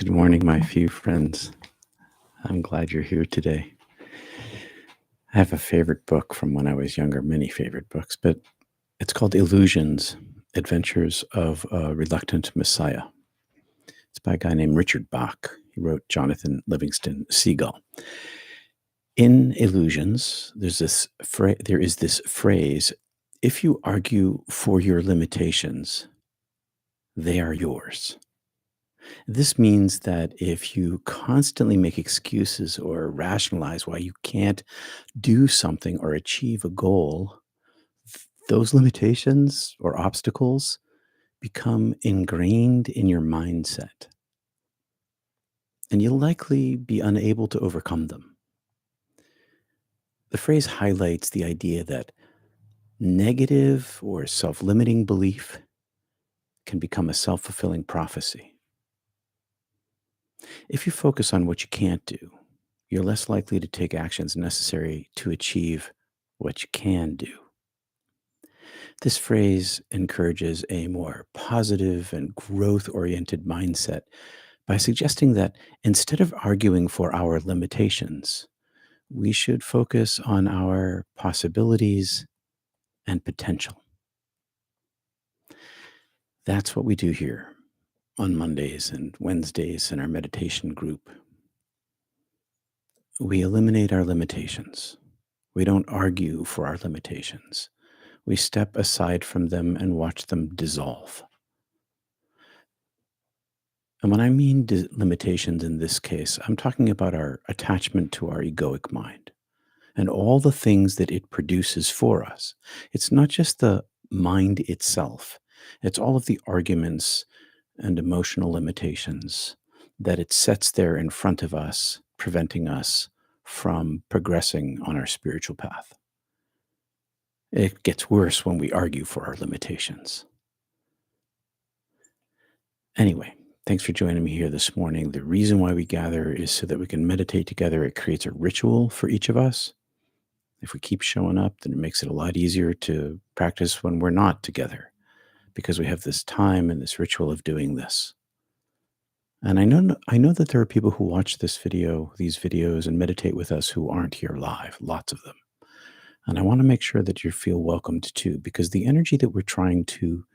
Good morning, my few friends. I'm glad you're here today. I have a favorite book from when I was younger, many favorite books, but it's called Illusions Adventures of a Reluctant Messiah. It's by a guy named Richard Bach. He wrote Jonathan Livingston Seagull. In Illusions, there is this phrase: if you argue for your limitations, they are yours. This means that if you constantly make excuses or rationalize why you can't do something or achieve a goal, those limitations or obstacles become ingrained in your mindset, and you'll likely be unable to overcome them. The phrase highlights the idea that negative or self limiting belief can become a self fulfilling prophecy. If you focus on what you can't do, you're less likely to take actions necessary to achieve what you can do. This phrase encourages a more positive and growth oriented mindset by suggesting that instead of arguing for our limitations, we should focus on our possibilities and potential. That's what we do here on Mondays and Wednesdays in our meditation group. We eliminate our limitations. We don't argue for our limitations. We step aside from them and watch them dissolve. And when I mean limitations in this case, I'm talking about our attachment to our egoic mind and all the things that it produces for us. It's not just the mind itself, it's all of the arguments and emotional limitations that it sets there in front of us, preventing us from progressing on our spiritual path. It gets worse when we argue for our limitations. Anyway, thanks for joining me here this morning. The reason why we gather is so that we can meditate together. It creates a ritual for each of us. If we keep showing up, then it makes it a lot easier to practice when we're not together, because we have this time and this ritual of doing this. And I know that there are people who watch these videos and meditate with us who aren't here live, lots of them. And I want to make sure that you feel welcomed too, because the energy that we're trying to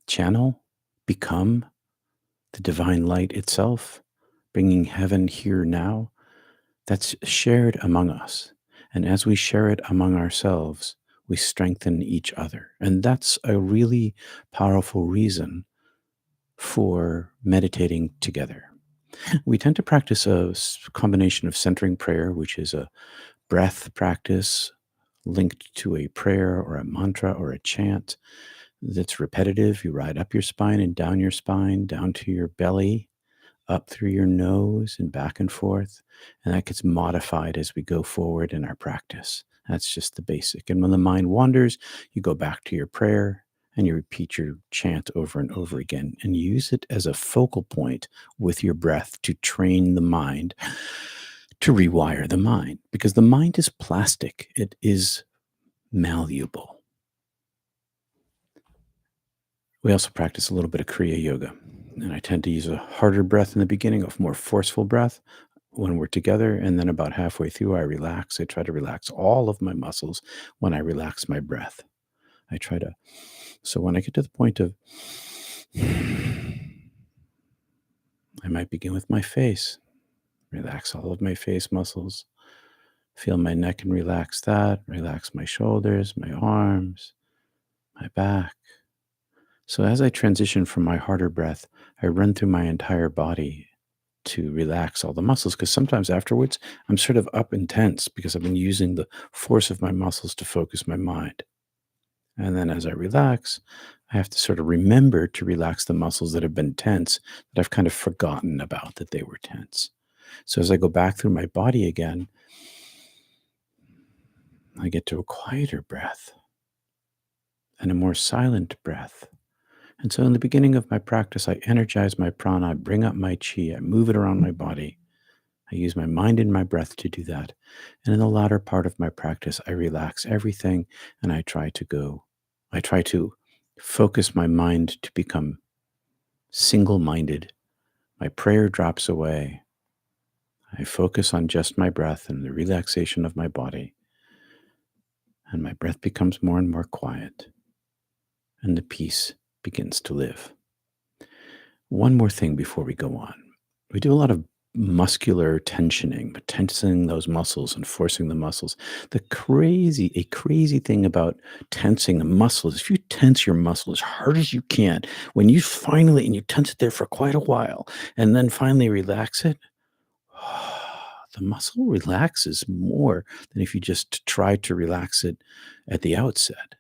channel, become the divine light itself, bringing heaven here now, that's shared among us. And as we share it among ourselves, we strengthen each other. And that's a really powerful reason for meditating together. We tend to practice a combination of centering prayer, which is a breath practice linked to a prayer or a mantra or a chant that's repetitive. You ride up your spine and down your spine, down to your belly, up through your nose and back and forth. And that gets modified as we go forward in our practice. That's just the basic. And when the mind wanders, you go back to your prayer and you repeat your chant over and over again and use it as a focal point with your breath to train the mind, to rewire the mind, because the mind is plastic. It is malleable. We also practice a little bit of Kriya Yoga. And I tend to use a harder breath in the beginning, a more forceful breath when we're together. And then about halfway through, I relax. I try to relax all of my muscles when I relax my breath. So when I get to the point of, I might begin with my face, relax all of my face muscles, feel my neck and relax that, relax my shoulders, my arms, my back. So as I transition from my harder breath, I run through my entire body to relax all the muscles, because sometimes afterwards I'm sort of up and tense because I've been using the force of my muscles to focus my mind. And then as I relax, I have to sort of remember to relax the muscles that have been tense, that I've kind of forgotten about that they were tense. So as I go back through my body again, I get to a quieter breath and a more silent breath. And so in the beginning of my practice, I energize my prana, I bring up my chi, I move it around my body. I use my mind and my breath to do that. And in the latter part of my practice, I relax everything and I try to focus my mind to become single-minded. My prayer drops away. I focus on just my breath and the relaxation of my body, and my breath becomes more and more quiet, and the peace begins to live. One more thing before we go on. We do a lot of muscular tensioning, but tensing those muscles and forcing the muscles. A crazy thing about tensing the muscles, if you tense your muscle as hard as you can, when you finally, and you tense it there for quite a while, and then finally relax it, the muscle relaxes more than if you just try to relax it at the outset.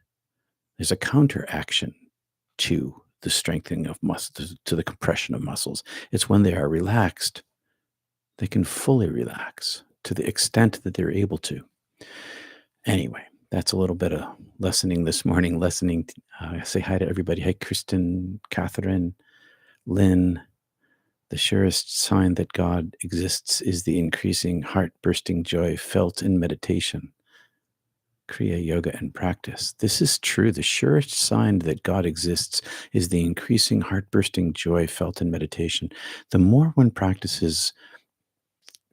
There's a counteraction to the strengthening of muscles, to the compression of muscles. It's when they are relaxed, they can fully relax to the extent that they're able to. Anyway, that's a little bit of lessening this morning. Say hi to everybody. Hey, Kristen, Catherine, Lynn. The surest sign that God exists is the increasing heart bursting joy felt in meditation, Kriya Yoga, and practice. This is true. The surest sign that God exists is the increasing heart bursting joy felt in meditation. The more one practices,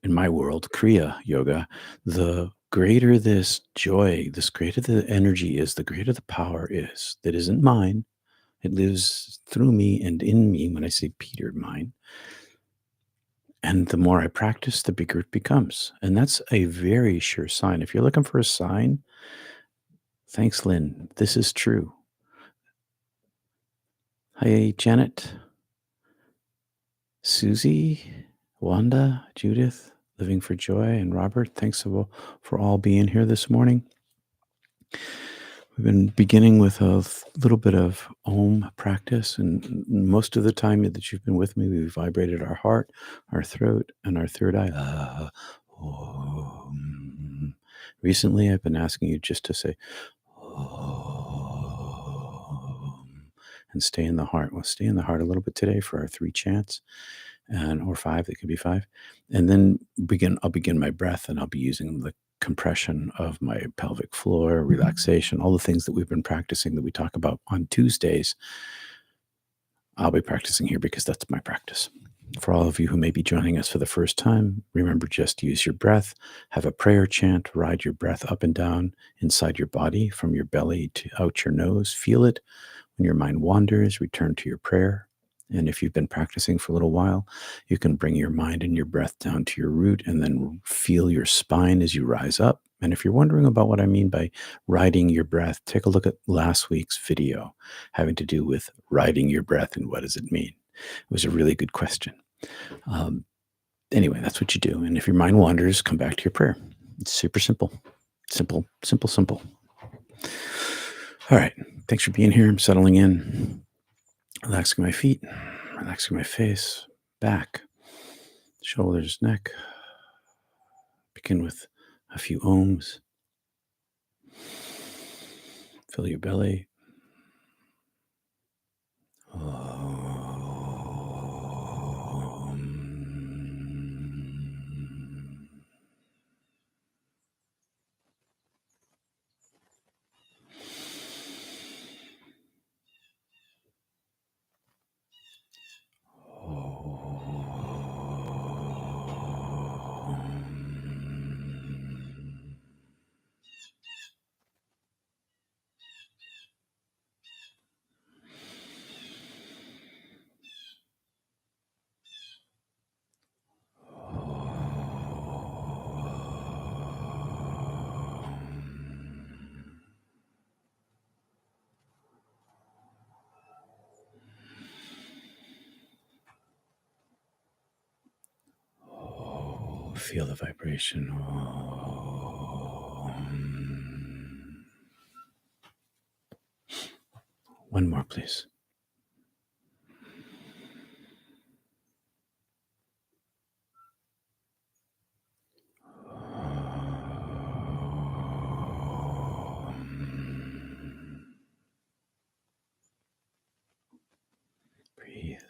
in my world, Kriya Yoga, the greater this joy, this greater the energy is, the greater the power is. That isn't mine. It lives through me and in me. When I say Peter, mine. And the more I practice, the bigger it becomes. And that's a very sure sign. If you're looking for a sign, thanks, Lynn. This is true. Hi, Janet, Susie, Wanda, Judith, Living for Joy, and Robert. Thanks for all being here this morning. We've been beginning with a little bit of Om practice, and most of the time that you've been with me, we've vibrated our heart, our throat, and our third eye. Om. Recently, I've been asking you just to say Om and stay in the heart. We'll stay in the heart a little bit today for our 3 chants, or 5. It could be 5, and then I'll begin my breath, and I'll be using the compression of my pelvic floor, relaxation, all the things that we've been practicing that we talk about on Tuesdays. I'll be practicing here because that's my practice. For all of you who may be joining us for the first time, remember, just use your breath, have a prayer chant, ride your breath up and down inside your body from your belly to out your nose. Feel it. When your mind wanders, return to your prayer. And if you've been practicing for a little while, you can bring your mind and your breath down to your root and then feel your spine as you rise up. And if you're wondering about what I mean by riding your breath, take a look at last week's video having to do with riding your breath and what does it mean. It was a really good question. Anyway, that's what you do. And if your mind wanders, come back to your prayer. It's super simple. Simple, simple, simple. All right. Thanks for being here. I'm settling in, relaxing my feet, relaxing my face, back, shoulders, neck. Begin with a few ohms. Fill your belly. Feel the vibration. One more, please. Breathe.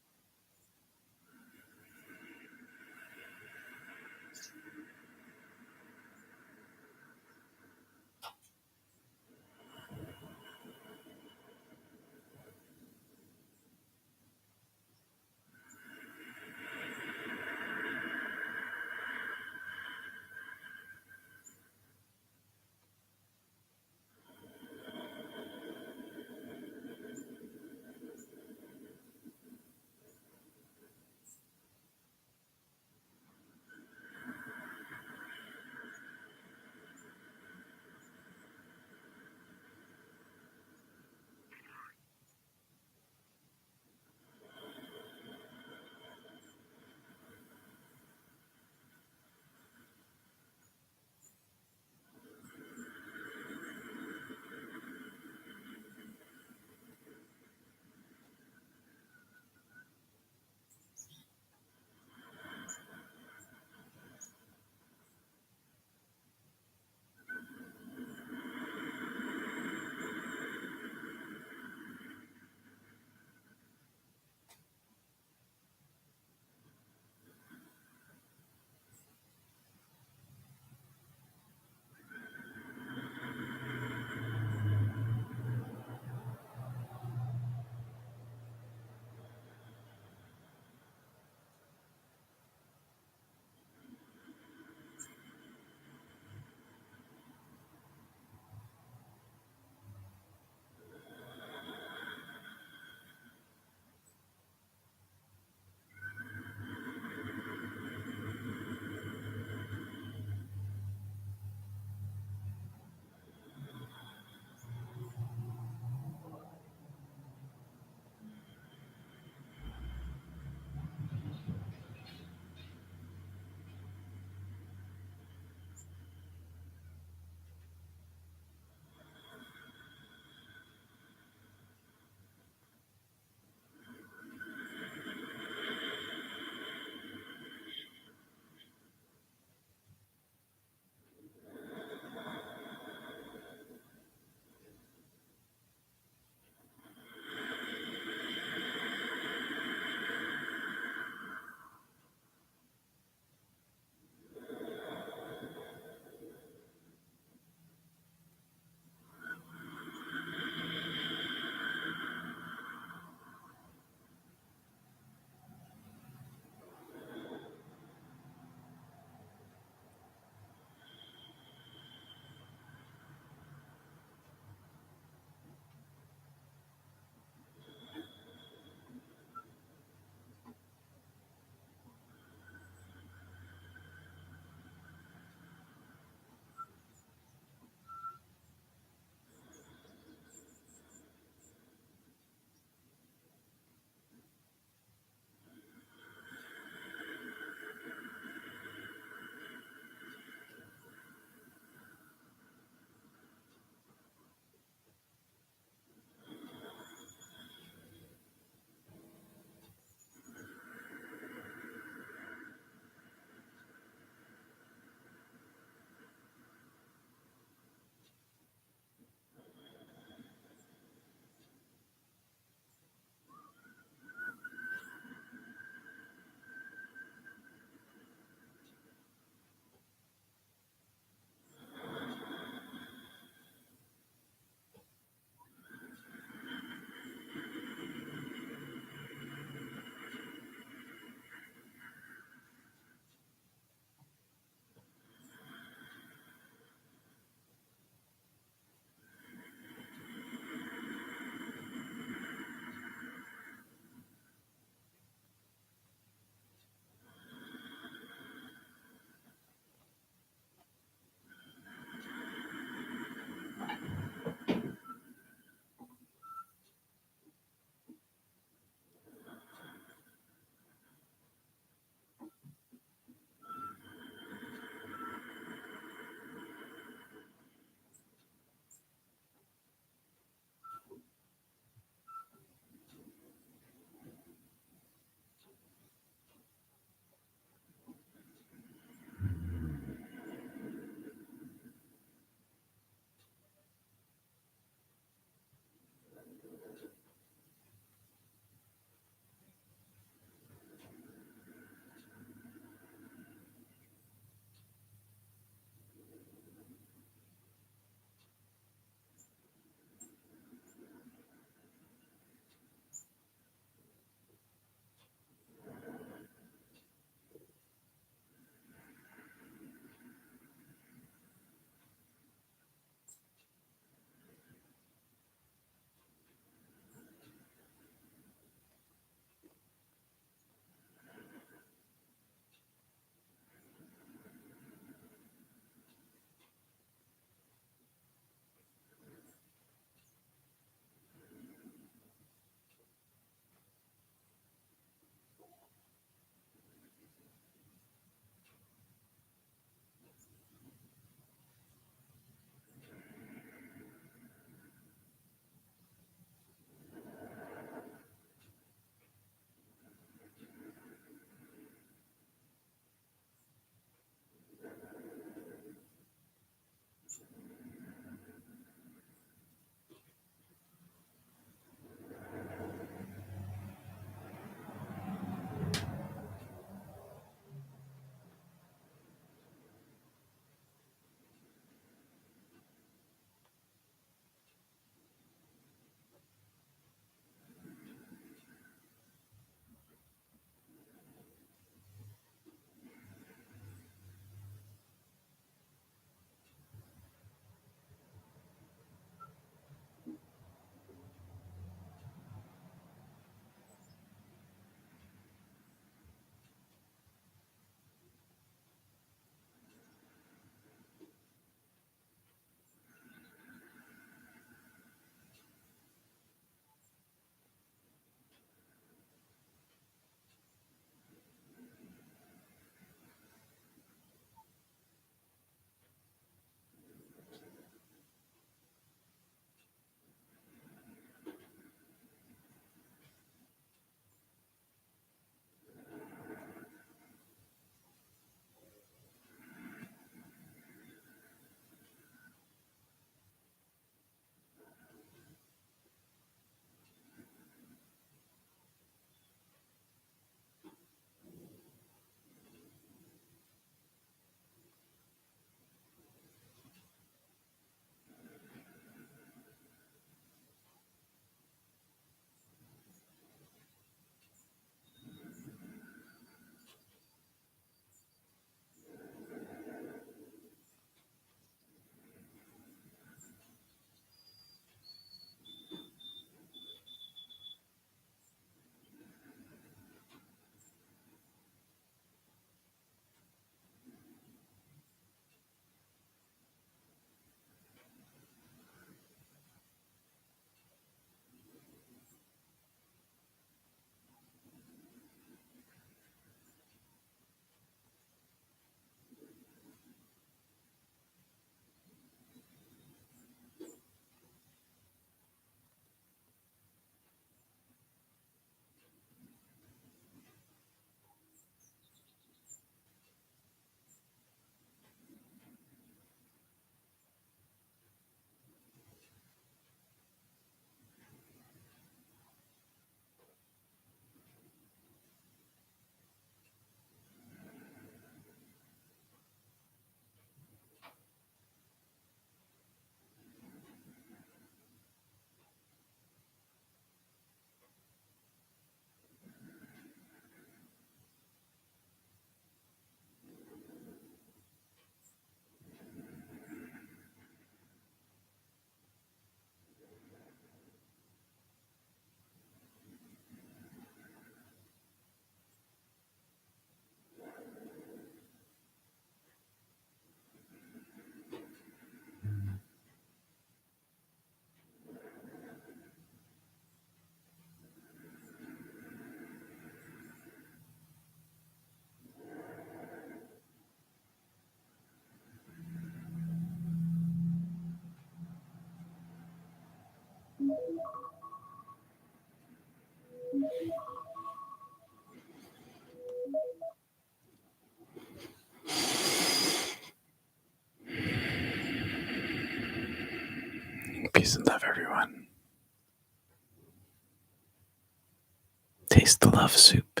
Taste the love soup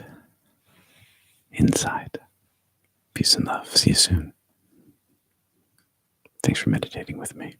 inside. Peace and love. See you soon. Thanks for meditating with me.